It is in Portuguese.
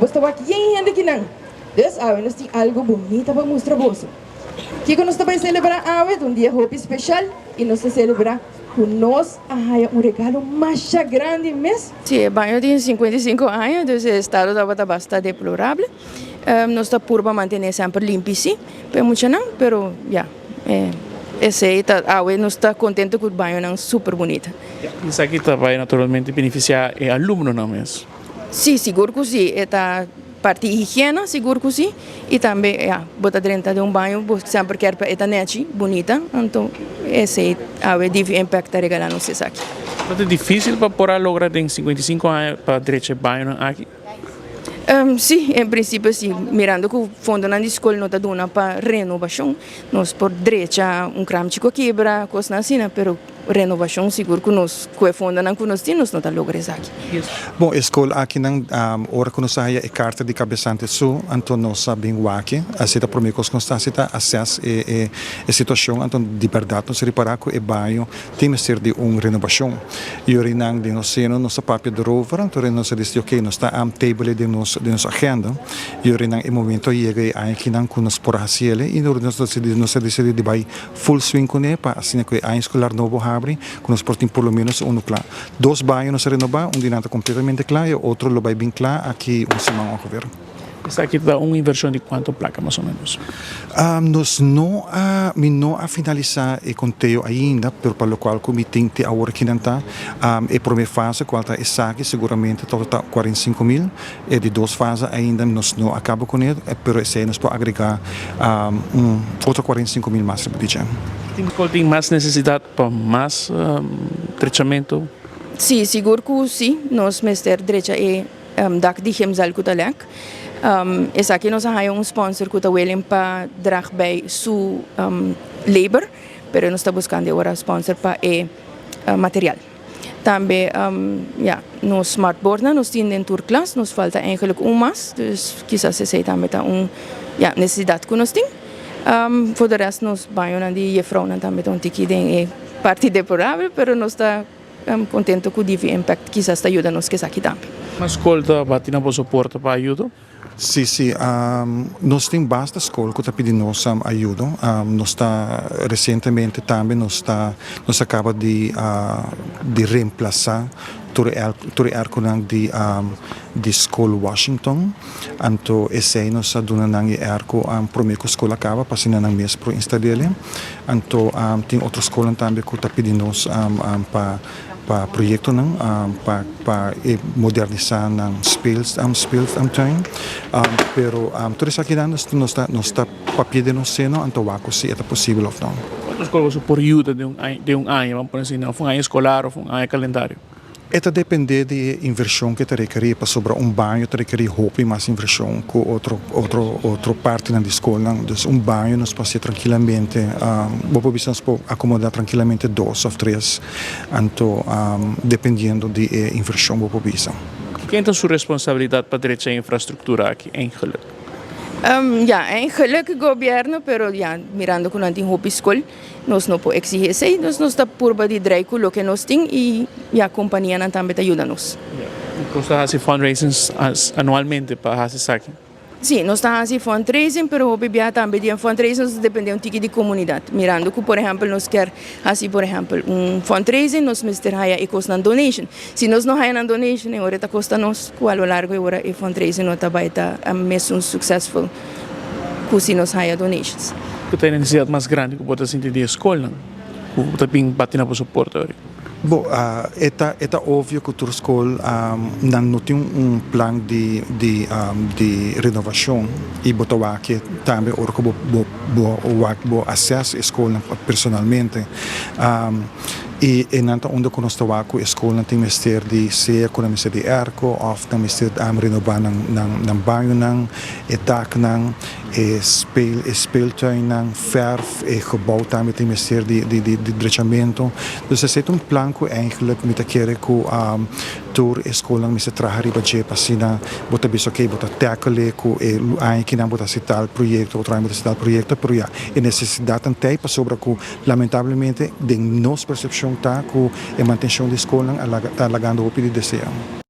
basta aqui gente que não. Dus nós temos algo bonito para mostrar você. Que nós também celebrar um dia hope especial e nós celebrar com nós regalo mais grande mesmo. Sim, o banho tem 55 anos, então o estado estava bastante deplorável. Nós estamos por manter sempre limpíssimo, para muito não, pero já, esse nós estamos contentes com o banho, é super bonito. Isso aqui vai naturalmente beneficiar o aluno, não mesmo? Sim, seguro que sim, é parte higiene, seguro que sim, e também, botar dentro de banho, sempre quer para esta net bonita, então esse deve impactar regalando se aqui. É difícil para poder lograr em 55 anos para direito banho aqui? Sim, em princípio sim, mirando que o fundo na escola não está dando para renovação, nós por direito crame chico quebra, coisa assim, pero renovação seguro que nós, com o fundo não conhecemos, não está logrando isso aqui. Bom, a escola aqui não, ora que nós saia a carta de cabeçante sul, então nós sabemos aqui, a cita por mim que constância acesso a situação, então de verdade nós reparar que o banho tem que ser de renovação. E o renang de nós sendo nossa papel de rover, então nós diz ok, nós está am table de nossa agenda, e o renang em momento chega aqui não com nós por haciele, e nós decide de vai full swing com ele para assim que a escolar novo abre, que nós portem por lo menos claro. Dois banhos nós renovar, nada completamente claro e outro lo vai bem claro aqui semana a ver. Isso aqui dá uma inversão de quanto placa, mais ou menos? Nós não a finalizar o conteúdo ainda, para o qual o tente agora que não está, a primeira fase, qual está aqui, seguramente total 45 mil, e de duas fases ainda nós não acabamos com ele, mas esse aí nós podemos agregar outro 45 mil mais, Tem mais necessidade para mais tratamento? Sim, seguro que sim, nós mestre direito é dak digamos algo talek. Esse aqui nós temos sponsor que está willing para drag bij su labor, pero nós estamos buscando agora sponsor para material. Também, no smartboard, nós temos em tour class, nos falta eigenlijk mais, dus quizás esse também está necessidade que nós temos. Voor de rest, nós banhamos de juffrouwen também um tiki de parte deplorável, pero nós está contente com o impact que quizás ajuda nos que aqui também. Mas escolta batina para suporte para ajuda? Sim, nós temos bastante escola que está pedindo nossa ajuda. Nós está recentemente também nós acaba de reemplaçar todo o arco de escola Washington. Então esse aí nós dando o arco primeiro escola acaba para ensinar nang mês para instalar. Então tem outra escola também que está pedindo nós para projeto para modernizar spels tuin, pero tudo isso aqui não está papel de nós seno, então acho se é possível ou não. Quantas escolas por ajuda de ano, vamos por assim, não foi ano escolar ou foi ano calendário? Isso depende da inversão que te requer para sobre banho te requer roupa mais inversão com outra parte da escola. Então banho nós pode ser tranquilamente, podemos acomodar tranquilamente 2 ou 3, então dependendo da inversão podemos. Quem tem sua responsabilidade para direito à infraestrutura aqui em Geluk? Eigenlijk governo, pero mirando que não tem roupa escola, nós não podemos exigir isso, nós estamos por de dreiko lo que nós temos e a companhia também ajuda nos. Você faz fundraisings anualmente para fazer isso aqui? Sim, nós estamos fazendo fundraising, pero o BBA também de fundraising depende de comunidade. Mirando que, por exemplo, nós quer fazer, por exemplo, fundraising, nós mister haya e custa donation. Se nós não haya donation, agora está custa nós, que ao largo agora e fundraising não está mesmo successful, que se nós haya donations. Que tem necessidade mais grande que pode sentir de escola, que está bem batendo para suporte. Bom, é óbvio que a escola não tem plano de renovação e botar aqui também o que acesso à escola personalmente. E não onde nós estamos com a escola tem mistério de ser com a mistério de arco, ou tem mistério de renovar ng banho ng etak ng speeltuin ng verf, gebouw também tem mistério de drechamento. Dus é plano que eigenlijk met keren que tour escola me se traha riba je pasina bota biso que bota tackle ku ai que não bota citar projeto ou trabalho citar projeto pero e necessidade até para sobre que lamentavelmente de nos percepção tá que a manutenção da escola está alagando o pedido de